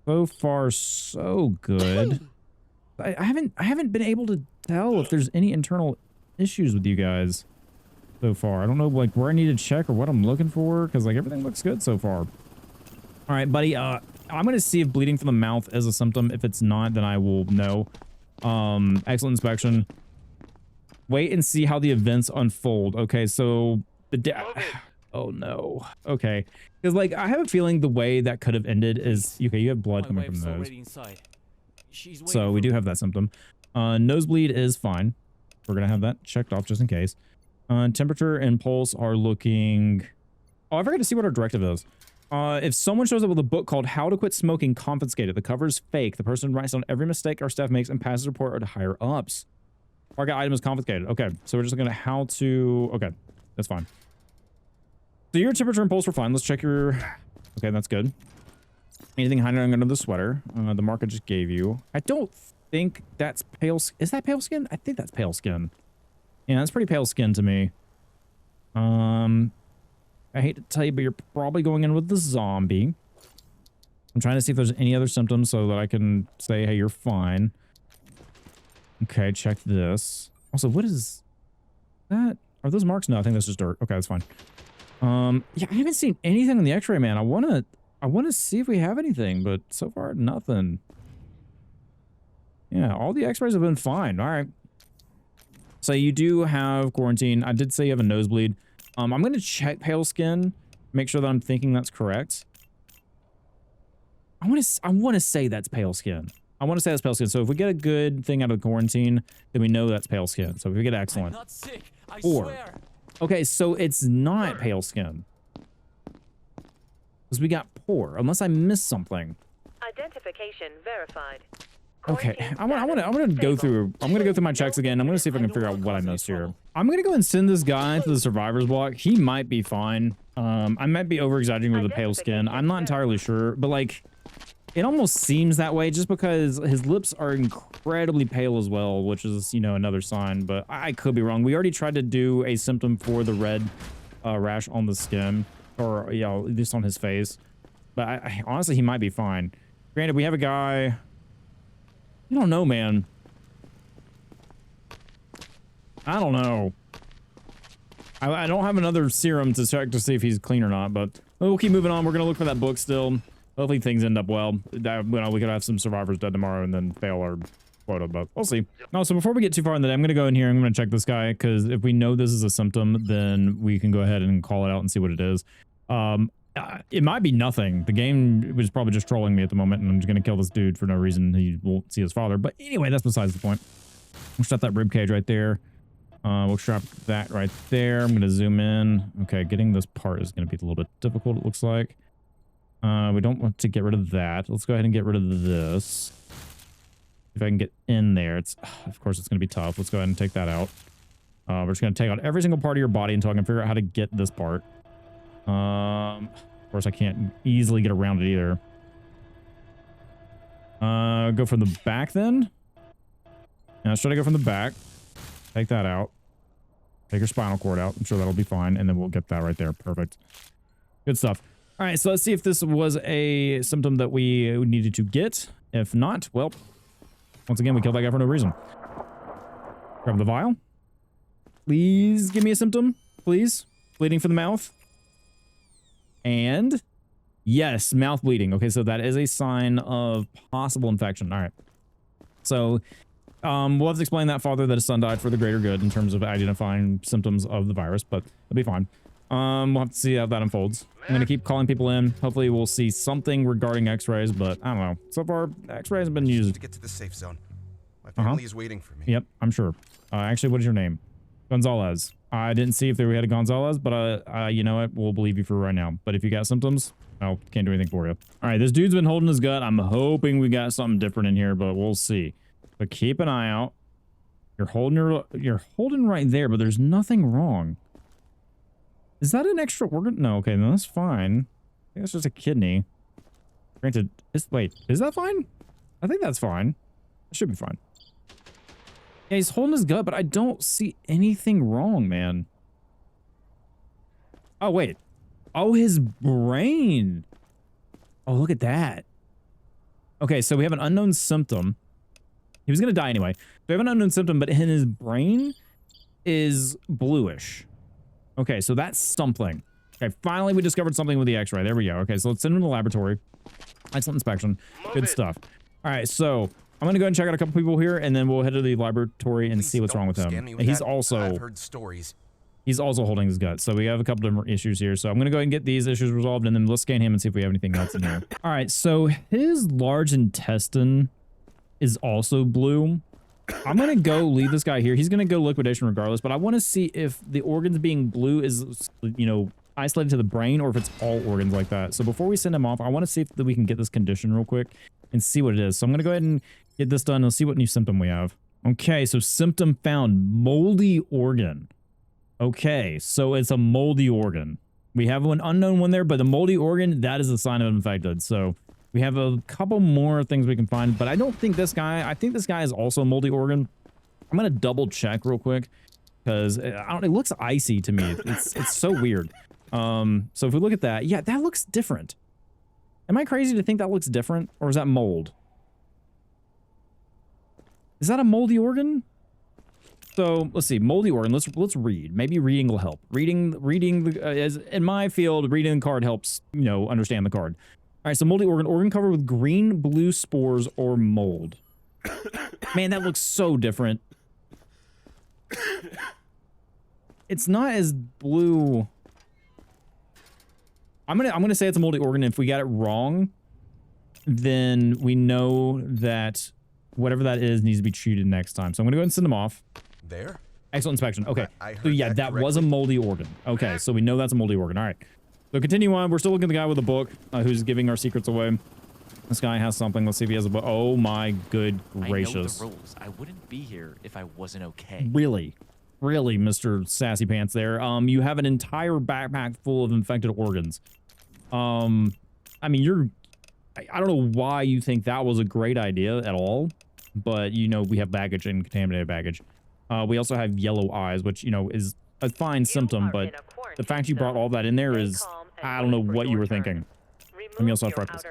So far, so good. I haven't been able to tell if there's any internal issues with you guys so far. I don't know like where I need to check or what I'm looking for, because like everything looks good so far. All right, buddy. I'm gonna see if bleeding from the mouth is a symptom. If it's not, then I will know. Excellent inspection. Wait and see how the events unfold. Okay, so oh no. Okay, because like I have a feeling the way that could have ended is okay. You have blood coming from those. So we do have that symptom. Nosebleed is fine. We're gonna have that checked off just in case. Temperature and pulse are looking... Oh, I forgot to see what our directive is. If someone shows up with a book called How to Quit Smoking Confiscated, the cover is fake. The person writes down every mistake our staff makes and passes a report to higher ups. Target item is confiscated. Okay, so we're just looking at how to... Okay, that's fine. So your temperature and pulse were fine. Let's check your... Okay, that's good. Anything hiding under the sweater? The mark I just gave you. I don't think that's pale... Is that pale skin? I think that's pale skin. Yeah, that's pretty pale skin to me. I hate to tell you, but you're probably going in with the zombie. I'm trying to see if there's any other symptoms so that I can say, hey, you're fine. Okay, check this. Also, what is that? Are those marks? No, I think that's just dirt. Okay, that's fine. Yeah, I haven't seen anything on the x-ray, man. I wanna see if we have anything, but so far, nothing. Yeah, all the x-rays have been fine. All right. So you do have quarantine. I did say you have a nosebleed. I'm going to check pale skin, make sure that I'm thinking that's correct. I want to say that's pale skin. I want to say that's pale skin. So if we get a good thing out of the quarantine, then we know that's pale skin. So if we get excellent. I'm not sick, I Or, swear. okay, so it's not pale skin. Because we got poor, unless I missed something. Identification verified. Okay, I'm gonna go through my checks again. I'm gonna see if I can figure out what I missed here. I'm gonna go and send this guy to the survivor's block. He might be fine. I might be over exaggerating with the pale skin. I'm not entirely sure, but like it almost seems that way just because his lips are incredibly pale as well, which is, you know, another sign, but I could be wrong. We already tried to do a symptom for the red rash on the skin, or yeah, at least on his face. But I honestly, he might be fine. Granted, we have a guy. I don't know, man. I don't know. I don't have another serum to check to see if he's clean or not, but we'll keep moving on. We're going to look for that book still. Hopefully things end up well. That, you know, we could have some survivors dead tomorrow and then fail our quota, but we'll see. No, so before we get too far in the day, I'm going to go in here. I'm going to check this guy because if we know this is a symptom, then we can go ahead and call it out and see what it is. It might be nothing. The game was probably just trolling me at the moment, and I'm just going to kill this dude for no reason. He won't see his father. But anyway, that's besides the point. We'll strap that rib cage right there. We'll strap that right there. I'm going to zoom in. Okay, getting this part is going to be a little bit difficult, it looks like. We don't want to get rid of that. Let's go ahead and get rid of this. If I can get in there. Of course, it's going to be tough. Let's go ahead and take that out. We're just going to take out every single part of your body until I can figure out how to get this part. Of course, I can't easily get around it either. Go from the back then. Now, should I go from the back? Take that out. Take your spinal cord out. I'm sure that'll be fine. And then we'll get that right there. Perfect. Good stuff. All right, so let's see if this was a symptom that we needed to get. If not, well, once again, we killed that guy for no reason. Grab the vial. Please give me a symptom. Please. Bleeding from the mouth. And yes, mouth bleeding. Okay, so that is a sign of possible infection. All right. So we'll have to explain that father that his son died for the greater good in terms of identifying symptoms of the virus, but it'll be fine. We'll have to see how that unfolds. I'm going to keep calling people in. Hopefully we'll see something regarding x-rays, but I don't know. So far, x-rays have been used. To get to the safe zone. My family is waiting for me. Yep, I'm sure. Actually, what is your name? Gonzalez. I didn't see if we had a Gonzalez, but you know what? We'll believe you for right now. But if you got symptoms, I can't do anything for you. All right, this dude's been holding his gut. I'm hoping we got something different in here, but we'll see. But keep an eye out. You're holding right there, but there's nothing wrong. Is that an extra organ? No, okay, no, that's fine. I think that's just a kidney. Granted, wait, is that fine? I think that's fine. It should be fine. Yeah, he's holding his gut, but I don't see anything wrong, man. Oh, wait. Oh, his brain. Oh, look at that. Okay, so we have an unknown symptom. He was going to die anyway. We have an unknown symptom, but in his brain is bluish. Okay, so that's something. Okay, finally we discovered something with the x-ray. There we go. Okay, so let's send him to the laboratory. Excellent inspection. Good stuff. All right, so I'm going to go ahead and check out a couple people here, and then we'll head to the laboratory and see what's wrong with him. And he's also... I've heard stories. He's also holding his gut, so we have a couple different issues here. So I'm going to go ahead and get these issues resolved, and then let's scan him and see if we have anything else in here. All right, so his large intestine is also blue. I'm going to go leave this guy here. He's going to go liquidation regardless, but I want to see if the organs being blue is, you know, isolated to the brain or if it's all organs like that. So before we send him off, I want to see if we can get this condition real quick and see what it is. So I'm going to go ahead and get this done and see what new symptom we have. Okay, so symptom found, moldy organ. Okay, so it's a moldy organ. We have an unknown one there, but the moldy organ, that is a sign of infected. So we have a couple more things we can find, but I don't think this guy, I think this guy is also a moldy organ. I'm going to double check real quick because it looks icy to me. It's so weird. So if we look at that, yeah, that looks different. Am I crazy to think that looks different, or is that mold? Is that a moldy organ? So let's see, moldy organ. Let's read. Maybe reading will help. Reading as in my field, reading the card helps, you know, understand the card. All right, so moldy organ covered with green, blue spores or mold. Man, that looks so different. It's not as blue. I'm gonna say it's a moldy organ. If we got it wrong, then we know that whatever that is needs to be treated next time. So I'm gonna go ahead and send them off. There? Excellent inspection. Okay. I heard So yeah, that was a moldy organ. Okay, so we know that's a moldy organ. All right. So continue on. We're still looking at the guy with the book who's giving our secrets away. This guy has something. Let's see if he has a book. Oh my good gracious. I know the rules. I wouldn't be here if I wasn't okay. Really? Really, Mr. Sassy Pants there. You have an entire backpack full of infected organs. I mean, I don't know why you think that was a great idea at all, but you know, we have baggage and contaminated baggage. We also have yellow eyes, which, you know, is a fine symptom, but the fact you brought all that in there is, I don't know what you were thinking. And we also have freckles.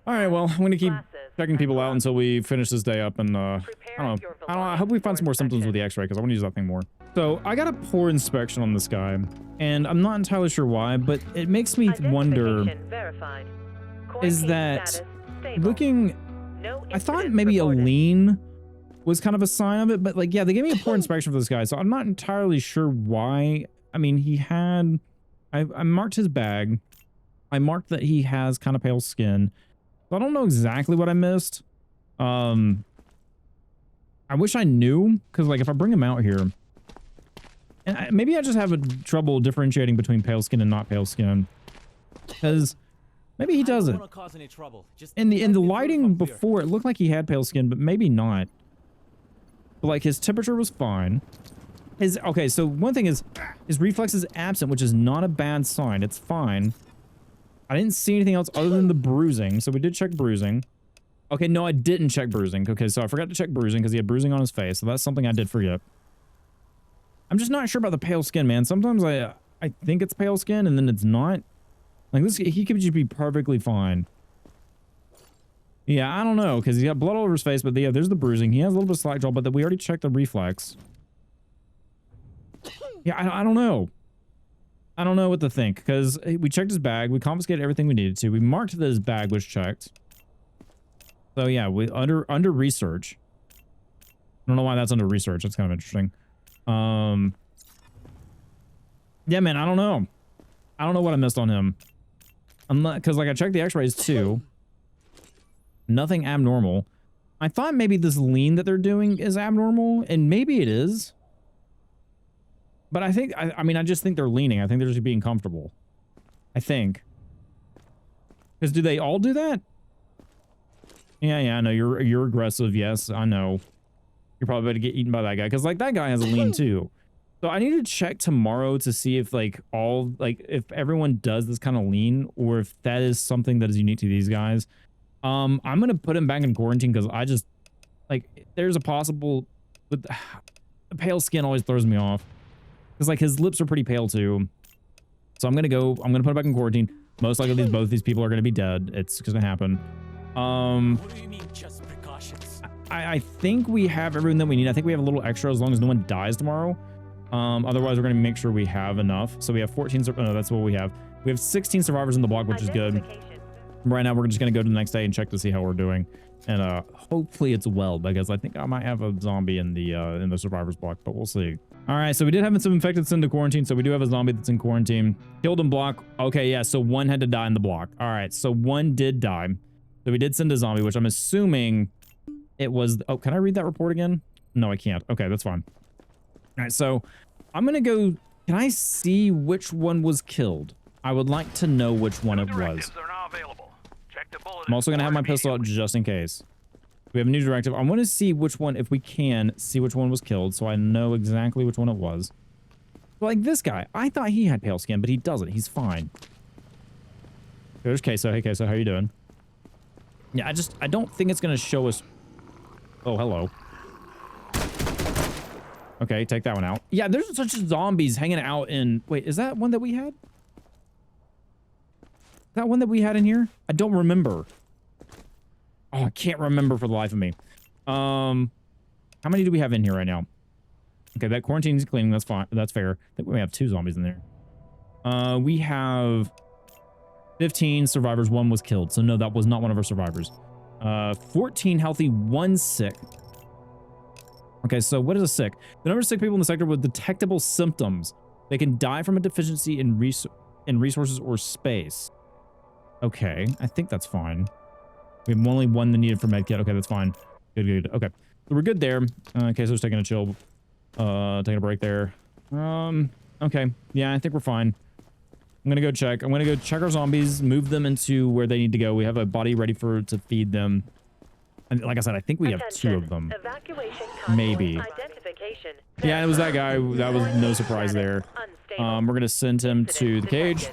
All right, well, I'm going to keep checking people out until we finish this day up, and I don't know. I hope we find some more symptoms with the x-ray, because I want to use that thing more. So I got a poor inspection on this guy, and I'm not entirely sure why, but it makes me wonder, is that looking, I thought maybe a lean was kind of a sign of it, but like, yeah, they gave me a poor inspection for this guy, so I'm not entirely sure why. I mean, he had, I marked his bag. I marked that he has kind of pale skin. So I don't know exactly what I missed. I wish I knew, because like if I bring him out here, and maybe I just have trouble differentiating between pale skin and not pale skin, because maybe he doesn't. In the lighting before, it looked like he had pale skin, but maybe not. But like his temperature was fine. Okay, so one thing is his reflex is absent, which is not a bad sign. It's fine. I didn't see anything else other than the bruising, so we did check bruising. Okay, no, I didn't check bruising. Okay, so I forgot to check bruising because he had bruising on his face, so that's something I did forget. I'm just not sure about the pale skin, man. Sometimes I think it's pale skin, and then it's not. Like this, he could just be perfectly fine. Yeah, I don't know, because he's got blood all over his face, but yeah, there's the bruising. He has a little bit of slack jaw, but we already checked the reflex. Yeah, I don't know. I don't know what to think, because we checked his bag. We confiscated everything we needed to. We marked that his bag was checked. So yeah, we under research. I don't know why that's under research. That's kind of interesting. Yeah, man, I don't know. I don't know what I missed on him. Because like I checked the x-rays too. Nothing abnormal. I thought maybe this lean that they're doing is abnormal, and maybe it is. But I think, I mean, I just think they're leaning. I think they're just being comfortable. I think. Because do they all do that? Yeah, I know. You're aggressive. Yes, I know. You're probably about to get eaten by that guy. Because, like, that guy has a lean, too. So I need to check tomorrow to see if, like, if everyone does this kind of lean, or if that is something that is unique to these guys. I'm going to put him back in quarantine because I just, like, there's a possible... With the pale skin always throws me off. Because, like, his lips are pretty pale, too. So I'm going to put him back in quarantine. Most likely, both these people are going to be dead. It's going to happen. What do you mean, just precautions? I think we have everything that we need. I think we have a little extra as long as no one dies tomorrow. Otherwise, we're going to make sure we have enough. So we have 14... No, that's what we have. We have 16 survivors in the block, which is good. Right now, we're just going to go to the next day and check to see how we're doing. And hopefully it's well, because I think I might have a zombie in the survivors block, but we'll see. All right, so we did have some infected sent to quarantine, so we do have a zombie that's in quarantine. Killed in block. Okay, yeah, so one had to die in the block. All right, so one did die. So we did send a zombie, which I'm assuming it was... Oh, can I read that report again? No, I can't. Okay, that's fine. All right, so I'm going to go... Can I see which one was killed? I would like to know which one it was. I'm also going to have my pistol out just in case. We have a new directive. I want to see which one, if we can, see which one was killed, so I know exactly which one it was. Like this guy. I thought he had pale skin, but he doesn't. He's fine. There's Queso. Hey, Queso, how you doing? Yeah, I don't think it's going to show us... Oh, hello. Okay, take that one out. Yeah, there's such zombies hanging out in... Wait, is that one that we had? That one that we had in here? I don't remember. Oh, I can't remember for the life of me. How many do we have in here right now? Okay, that quarantine is cleaning. That's fine. That's fair. I think we have 2 zombies in there. We have 15 survivors. 1 was killed. So no, that was not one of our survivors. 14 healthy, 1 sick. Okay, so what is a sick? The number of sick people in the sector with detectable symptoms. They can die from a deficiency in resources or space. Okay, I think that's fine. We have only 1 that needed for medkit. Okay, that's fine. Good. Okay, so we're good there. Okay, so just taking a chill, taking a break there. Okay, yeah, I think we're fine. I'm gonna go check. I'm gonna go check our zombies, move them into where they need to go. We have a body ready to feed them. And like I said, I think we have 2 of them. Maybe. Yeah, it was that guy. That was no surprise there. We're gonna send him to the cage.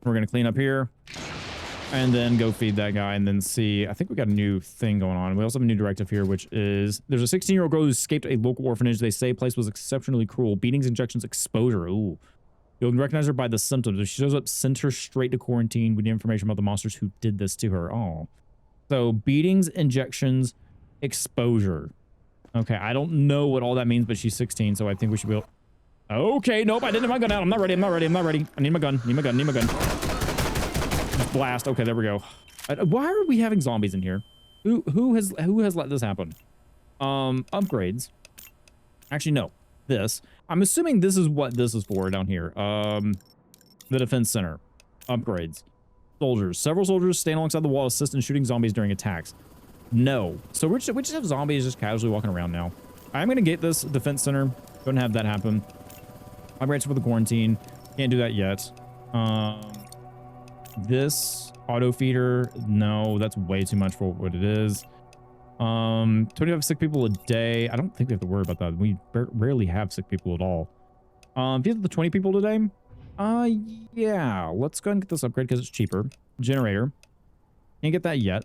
We're gonna clean up here. And then go feed that guy and then see. I think we got a new thing going on. We also have a new directive here, which is there's a 16-year-old girl who escaped a local orphanage. They say place was exceptionally cruel. Beatings, injections, exposure. Ooh. You'll recognize her by the symptoms. If she shows up, send her straight to quarantine. We need information about the monsters who did this to her. Oh. So beatings, injections, exposure. Okay, I don't know what all that means, but she's 16, so I think we should be able... Okay, nope, I didn't have my gun out. I'm not ready. I need my gun. Need my gun. Blast. Okay, there we go. Why are we having zombies in here? Who has let this happen? Upgrades. Actually, no. This. I'm assuming this is what this is for down here. The defense center. Upgrades. Soldiers. Several soldiers stand alongside the wall, assist in shooting zombies during attacks. No. So we just have zombies just casually walking around now. I'm gonna get this defense center. Don't have that happen. Upgrades for the quarantine. Can't do that yet. This auto feeder, no, that's way too much for what it is. 25 sick people a day. I don't think we have to worry about that. We rarely have sick people at all. If you have the 20 people today, yeah, let's go ahead and get this upgrade because it's cheaper. Generator. Can't get that yet.